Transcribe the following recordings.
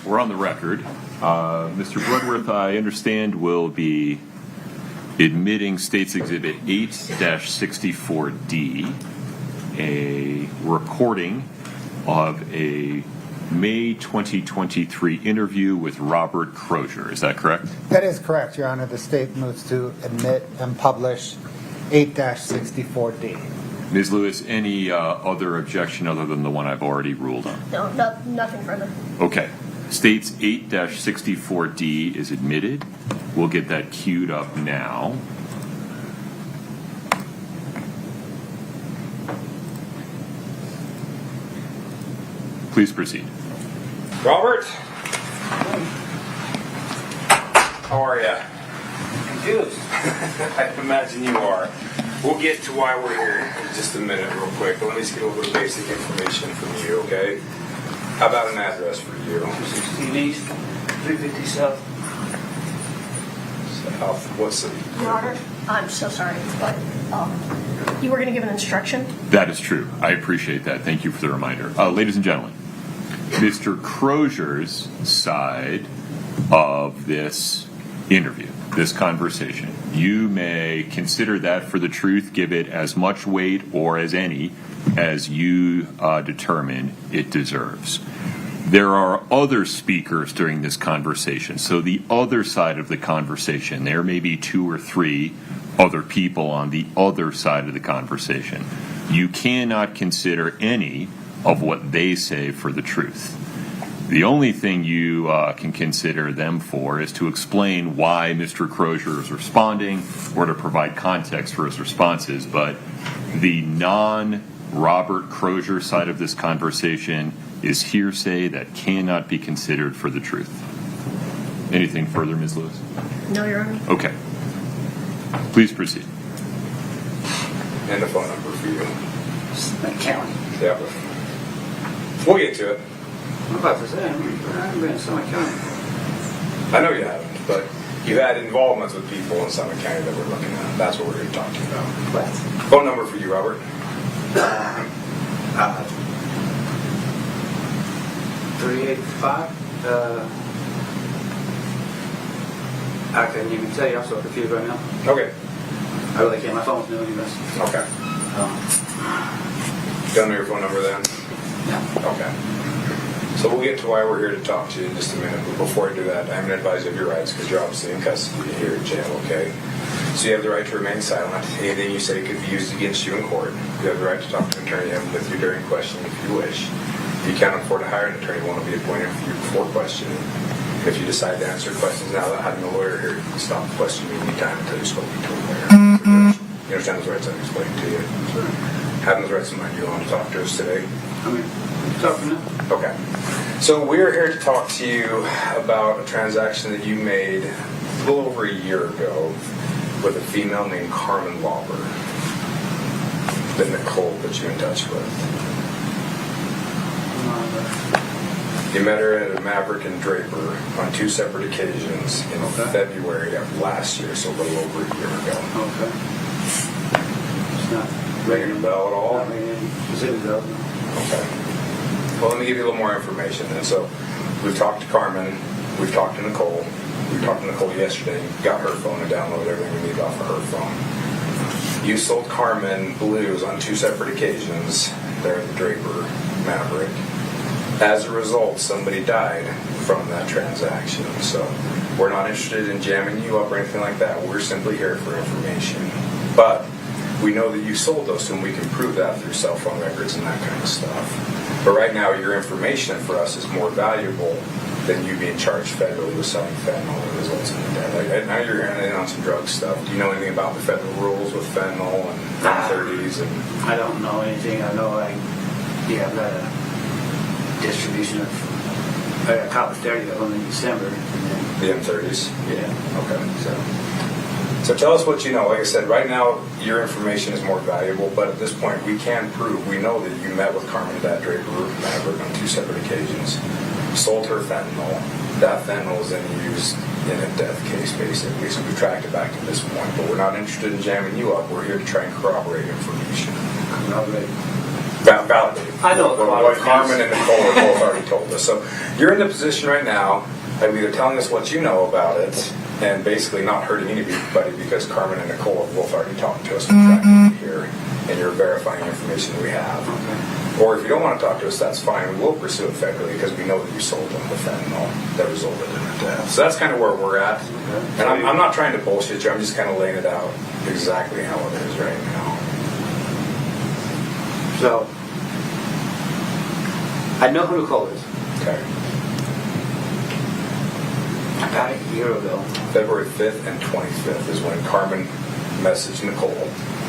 we're on the record. Mr. Bloodworth, I understand, will be admitting State's Exhibit 8-64D, a recording of a May 2023 interview with Robert Crozer. Is that correct? That is correct, Your Honor. The State moves to admit and publish 8-64D. Ms. Lewis, any other objection other than the one I've already ruled on? No, nothing further. Okay. State's 8-64D is admitted. We'll get that queued up now. Please proceed. Robert? How are you? Confused. I imagine you are. We'll get to why we're here in just a minute real quick, but let me just get a little bit of basic information from you, okay? How about an address for you? 216 East, 350 South. South, what city? Your Honor, I'm so sorry, but you were going to give an instruction? That is true. I appreciate that. Thank you for the reminder. Ladies and gentlemen, Mr. Crozer's side of this interview, this conversation, you may consider that for the truth, give it as much weight or as any as you determine it deserves. There are other speakers during this conversation, so the other side of the conversation, there may be 2 or 3 other people on the other side of the conversation. You cannot consider any of what they say for the truth. The only thing you can consider them for is to explain why Mr. Crozer is responding or to provide context for his responses, but the non-Robert Crozer side of this conversation is hearsay that cannot be considered for the truth. Anything further, Ms. Lewis? No, Your Honor. Okay. Please proceed. And the phone number for you. Smith County. Yeah. We'll get to it. I'm about to say, I haven't been in Summit County. I know you haven't, but you had involvements with people in Summit County that we're looking at. That's what we're going to talk to you about. What? Phone number for you, Robert. 385. I couldn't even tell you. I'm so confused right now. Okay. I really can't. My phone's new anyways. Okay. Don't know your phone number then? Yeah. Okay. So we'll get to why we're here to talk to you in just a minute. But before I do that, I'm going to advise you of your rights because you're obviously in custody here at jail, okay? So you have the right to remain silent. Anything you say could be used against you in court. You have the right to talk to an attorney with you during questioning if you wish. If you can't afford to hire an attorney, one will be appointed for you before questioning. If you decide to answer questions now without having a lawyer here, you can stop questioning anytime until you're spoken to a lawyer. You understand those rights I've explained to you? Sure. Having those rights in mind, you want to talk to us today? I mean, talking now. Okay. So we're here to talk to you about a transaction that you made a little over a year ago with a female named Carmen Lauber that Nicole put you in touch with. You met her at a Maverick and Draper on 2 separate occasions in February of last year, so a little over a year ago. Okay. It's not Ringing a bell at all? Not ringing any specific bells, no. Okay. Well, let me give you a little more information then. So we've talked to Carmen, we've talked to Nicole. We talked to Nicole yesterday, got her phone and downloaded everything we need off of her phone. You sold Carmen blues on 2 separate occasions there at the Draper Maverick. As a result, somebody died from that transaction. So we're not interested in jamming you up or anything like that. We're simply here for information. But we know that you sold those, and we can prove that through cell phone records and that kind of stuff. But right now, your information for us is more valuable than you being charged federally with selling fentanyl that results in death. Like, now you're in on some drug stuff. Do you know anything about the federal rules with fentanyl and M30s? And I don't know anything. I know you have got a distribution of a cop of 30 of them in December. And the M30s? Yeah. Okay. So tell us what you know. Like I said, right now your information is more valuable, but at this point we can prove, we know that you met with Carmen at that Draper Maverick on 2 separate occasions, sold her fentanyl. That fentanyl is then used in a death case, basically. So we've tracked it back to this point, but we're not interested in jamming you up. We're here to try and corroborate information. Corroborate. validated. I know what Carmen and Nicole have both already told us. So you're in the position right now of either telling us what you know about it and basically not hurting anybody because Carmen and Nicole have both already talked to us and tracked it here, and you're verifying information that we have. Okay. Or if you don't want to talk to us, that's fine. We will pursue it federally because we know that you sold them the fentanyl that resulted in a death. So that's kind of where we're at. And I'm not trying to bullshit you. I'm just kind of laying it out exactly how it is right now. So, I know who Nicole is. Okay. About a year ago. February 5th and 25th is when Carmen messaged Nicole.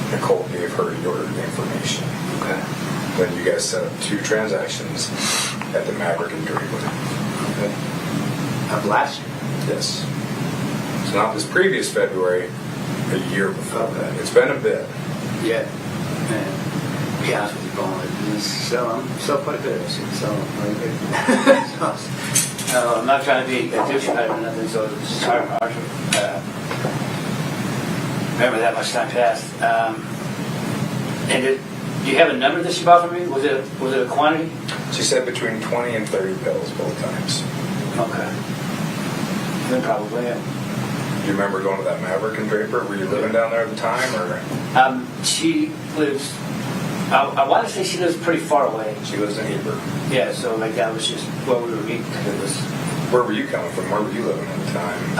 Nicole gave her your information. Okay. Then you guys set up 2 transactions at the Maverick and Draper. Okay. Of last year? Yes. So not this previous February, a year before Okay. that. It's been a bit. Yeah. And to be honest with you, Paul, I sell quite a bit of this. Sell quite a bit. So, I'm not trying to be a douchebag or nothing, so it's hard to remember that much time passed. And do you have a number that she bought from me? Was it a quantity? She said between 20 and 30 pills both times. Okay. Then probably, yeah. Do you remember going to that Maverick and Draper? Were you living down there at the time, or? She lives, I want to say she lives pretty far away. She lives in Heber. Yeah, so like that was just where we were meeting because it was. Where were you coming from? Where were you living at the time?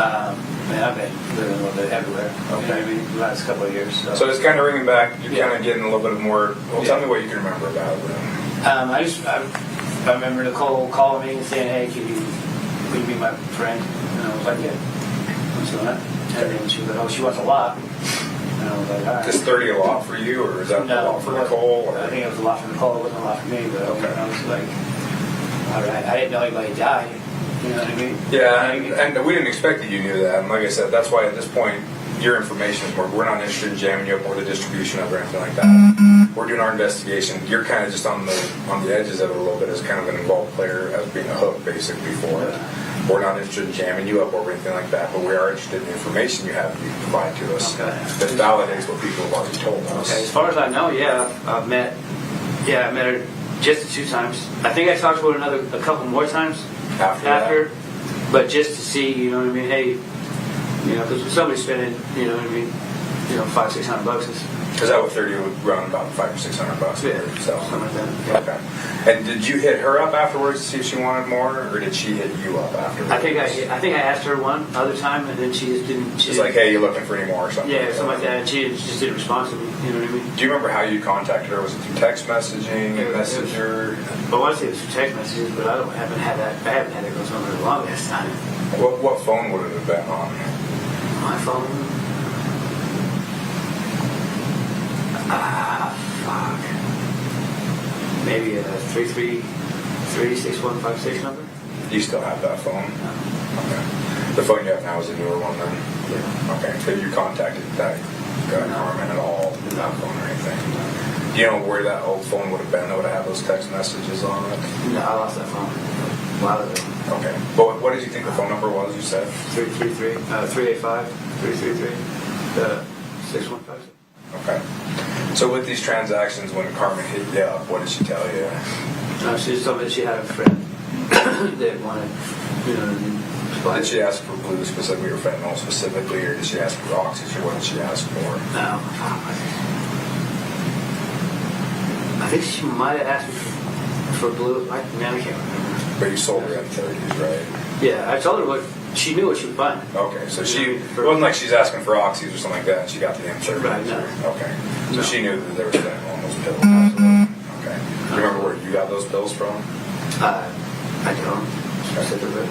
Man, I've been living a little bit everywhere. Okay. You know what I mean? The last couple of years. So it's kind of ringing back. You're Yeah. kind of getting a little bit more. Well, tell me what you can remember about it then. I remember Nicole calling me and saying, "Hey, will you be my friend?" And I was like, "Yeah." What's going on? And then she was like, "Oh, she wants a lot." And I was like, "All right." Is 30 a lot for you, or is that a lot for Nicole? Or? I think it was a lot for Nicole. It wasn't a lot for me, but Okay. I was like, all right. I didn't know anybody died. You know what I mean? Yeah, and we didn't expect that you knew that. And like I said, that's why at this point, your information is we're not interested in jamming you up or the distribution of it or anything like that. We're doing our investigation. You're kind of just on the edges of it a little bit as kind of an involved player, as being a hook basically for it. We're not interested in jamming you up or anything like that, but we are interested in the information you have you provide to us Okay. that validates what people have already told us. Okay, as far as I know, I met her just the 2 times. I think I talked to her a couple more times after, but just to see, you know what I mean? Hey, you know, because somebody's spending, you know what I mean? You know, $500-600 Is that what 30 would run about $500 or $600? Yeah, So. something like that. Yeah. Okay. And did you hit her up afterwards to see if she wanted more, or did she hit you up afterwards? I think I asked her one other time, and then she just didn't. She's like, "Hey, you looking for any more?" or something. Yeah, something like that. And she just didn't respond to me. You know what I mean? Do you remember how you contacted her? Was it through text messaging, messenger? I want to say it was through text messages, but I haven't had that. I haven't had it go somewhere the longest time. What phone would it have been on? My phone. Fuck. Maybe a 333-6156 number. Do you still have that phone? No. Okay. The phone you have now is a newer one then? Yeah. Okay. So you contacted that Carmen at all with that phone or anything? Do you know where that old phone would have been that would have had those text messages on it? No, I lost that phone a while ago. Okay. But what did you think the phone number was, you said? 385-333-6156. Okay. So with these transactions, when Carmen hit you up, what did she tell you? She just told me that she had a friend that wanted, you know, Did she ask for blue specifically or fentanyl specifically, or did she ask for oxygen? What did she ask for? No. I think she might have asked me for blue. I can't remember. But you sold her M30s, right? Yeah, I told her she knew what she was buying. Okay, so it wasn't like she's asking for oxys or something like that, and she got the M30s. Right, no. Okay. So No. she knew that there was fentanyl on those pills. Absolutely. Okay. Do you remember where you got those pills from? I don't specifically.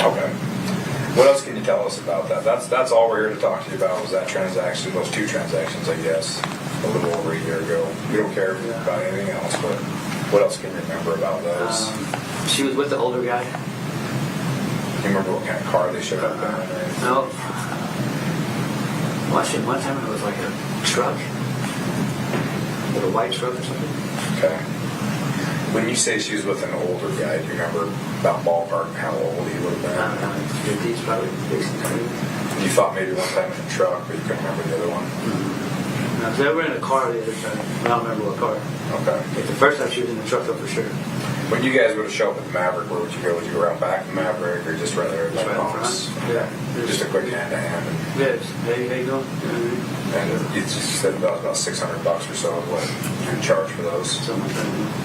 Okay. What else can you tell us about that? That's all we're here to talk to you about was that transaction, those 2 transactions, I guess, a little over a year ago. We don't care about anything else, but what else can you remember about those? She was with the older guy. Do you remember what kind of car they showed up in? No. Well, actually, one time it was like a truck. Like a white truck or something. Okay. When you say she was with an older guy, do you remember about ballpark how old he would have been? I don't know, like 50s, probably 60s. You thought maybe one time in a truck, but you couldn't remember the other one? No, they were in a car the other time. I don't remember what car. Okay. Like the first time she was in the truck, though, for sure. When you guys were to show up at the Maverick, where would you go? Would you go around back the Maverick, or just right there at Just the right in office? front. Yeah. Just a quick hand-to-hand. Yeah, just, hey, how you doing? And you just said about $600 or so of what you would charge for those. Something like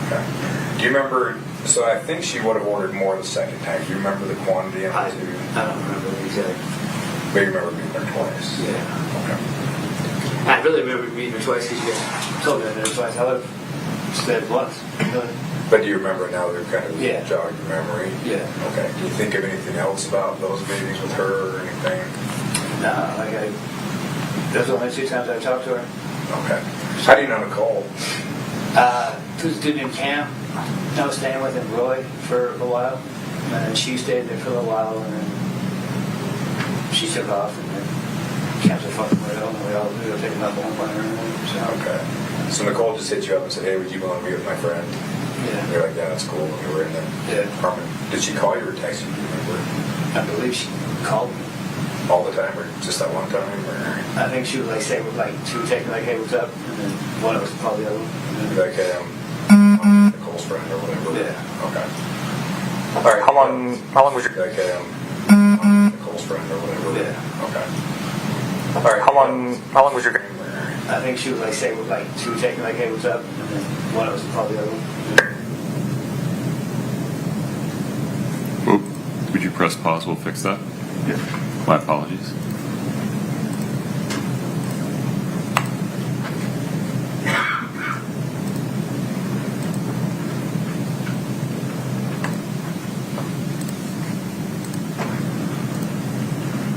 that. Okay. Do you remember? So I think she would have ordered more the second time. Do you remember the quantity? I don't remember the exact. But you remember being there twice. Yeah. Okay. I really remember meeting her twice because you guys told me I met her twice. I would have said once. But do you remember now that kind of Yeah. jogged your memory? Yeah. Okay. Do you think of anything else about those meetings with her or anything? No, those are the only 2 times I talked to her. Okay. How do you know Nicole? There was a dude named Cam. I was staying with him, Roy, for a while. And she stayed there for a little while, and then she took off, and then Cam said, fucking right on, and we all ended up taking up one by her. So, Okay. So Nicole just hit you up and said, hey, would you want to meet with my friend? yeah. You're like, yeah, that's cool. And you were in the Yeah. apartment. Did she call you or text you? Do you remember? I believe she called me. All the time or just that one time? Or I think she would say, she would take me like, hey, what's up? And then one of us would call the other one. And be then, like, hey, I'm Nicole's friend or whatever? Yeah. Okay. All right. How long was your Like, hey, I'm Nicole's friend or whatever? Yeah. Okay. All right. how long was your I think she would she would take me like, hey, what's up? And then one of us would call the other one. Oop. Would you press pause? We'll fix that. Yeah. My apologies.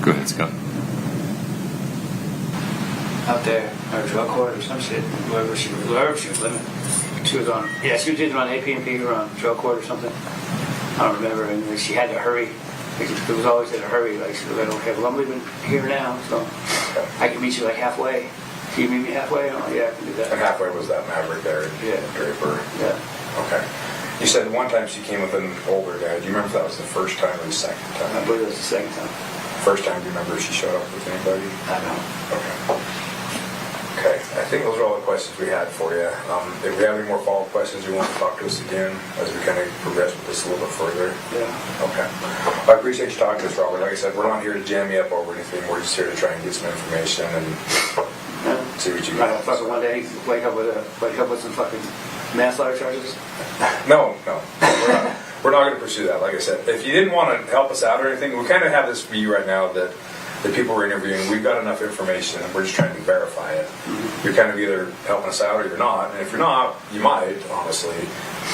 Go ahead, Scott. Out there, or drug court or some shit, wherever she was living. She was on, she was either on AP&P or on drug court or something. I don't remember, and she had to hurry. It was always in a hurry, she was like, okay, well, I'm leaving here now, so I can meet you like halfway. Can you meet me halfway? I'm like, yeah, I can do that. And halfway was that Maverick there at Yeah. Draper? Yeah. Okay. You said one time she came with an older guy. Do you remember if that was the first time or the second I time? believe it was the second time. First time, do you remember if she showed up with anybody? I don't know. Okay. Okay. I think those are all the questions we had for you. If we have any more follow-up questions, you want to talk to us again as we kind of progress with this a little bit further? Yeah. Okay. Well, I appreciate you talking to us, Robert. Like I said, we're not here to jam you up over anything. We're just here to try and get some information and see what you I got. fucking one day wake up with some fucking manslaughter charges. No. We're not going to pursue that. Like I said, if you didn't want to help us out or anything, we kind of have this view right now that the people we're interviewing, we've got enough information and we're just trying to verify it. Mm-hmm. You're kind of either helping us out or you're not. And if you're not, you might, honestly.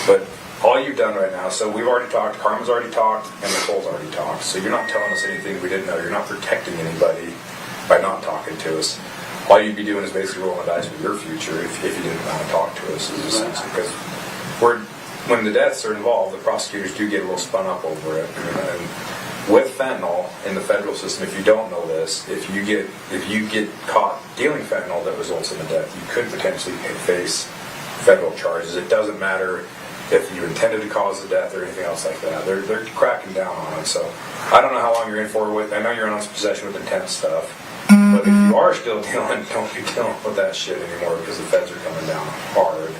But all you've done right now, so we've already talked, Carmen's already talked, and Nicole's already talked. So you're not telling us anything we didn't know. You're not protecting anybody by not talking to us. All you'd be doing is basically rolling the dice with your future if you didn't want to talk to us. Because when the deaths are involved, the prosecutors do get a little spun up over it. And with fentanyl in the federal system, if you don't know this, if you get caught dealing fentanyl that results in a death, you could potentially face federal charges. It doesn't matter if you intended to cause the death or anything else like that. They're cracking down on it. So I don't know how long you're in for with. I know you're on possession with intent stuff. But if you are still dealing, don't be dealing with that shit anymore because the feds are coming down hard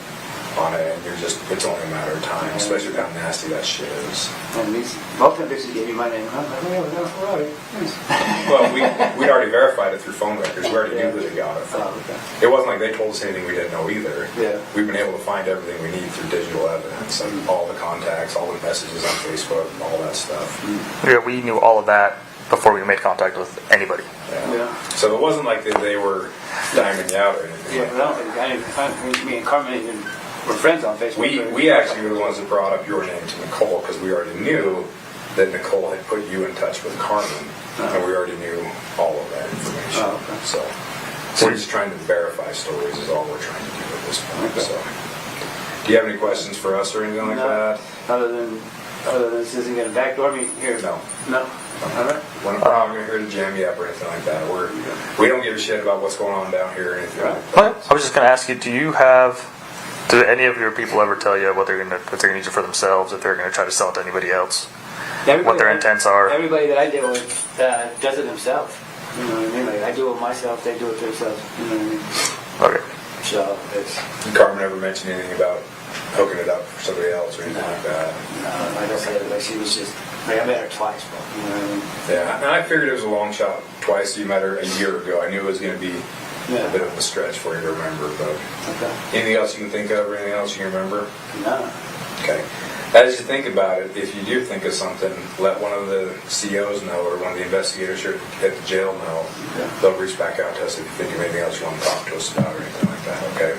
on it, and it's only a matter of time, especially with how nasty that shit is. And both of them bitches gave me my name. I'm like, oh, yeah, Well, we'd already verified it through phone records. We already knew who they got it from. Oh, okay. It wasn't like they told us anything we didn't know either. Yeah. We've been able to find everything we need through digital evidence and all the contacts, all the messages on Facebook, all that stuff. Yeah, we knew all of that before we made contact with anybody. Yeah. So it wasn't like they were diming you out or anything. Yeah, but I didn't find me and Carmen even were friends on Facebook. We actually were the ones that brought up your name to Nicole because we already knew that Nicole had put you in touch with Carmen, and we already knew all of that information. Oh, okay. So we're just trying to verify stories is all we're trying to do at this point. Okay. So, do you have any questions for us or anything like that? Other than this isn't going to backdoor me here? No. All right. We're not here to jam you up or anything like that. We don't give a shit about what's going on down here or anything like that. Okay. I was just going to ask you, do any of your people ever tell you what they're going to use it for themselves, if they're going to try to sell it to anybody else? What their intents are? Everybody that I deal with does it themselves. You know what I mean? Like I do it myself, they do it themselves. You know what I mean? Okay. So it's, Did Carmen ever mention anything about hooking it up for somebody else or anything like that? like I said, like she was just, like I met her twice, but you know what I mean? Yeah, and I figured it was a long shot. Twice you met her a year ago. I knew it was going to be a bit of a stretch for you to remember, but Okay. anything else you can think of or anything else you can remember? No. Okay. As you think about it, if you do think of something, let one of the COs know or one of the investigators here at the jail know. Yeah. They'll reach back out to us if you think of anything else you want to talk to us about or anything like that, okay?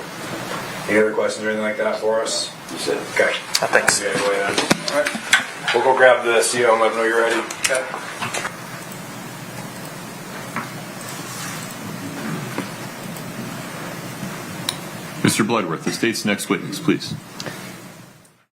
Any other questions or anything like that for us? That's it. Okay. Thanks. Okay, go ahead. All right. We'll go grab the CO and let them know you're ready. Okay. Mr. Bloodworth, the state's next witness, please.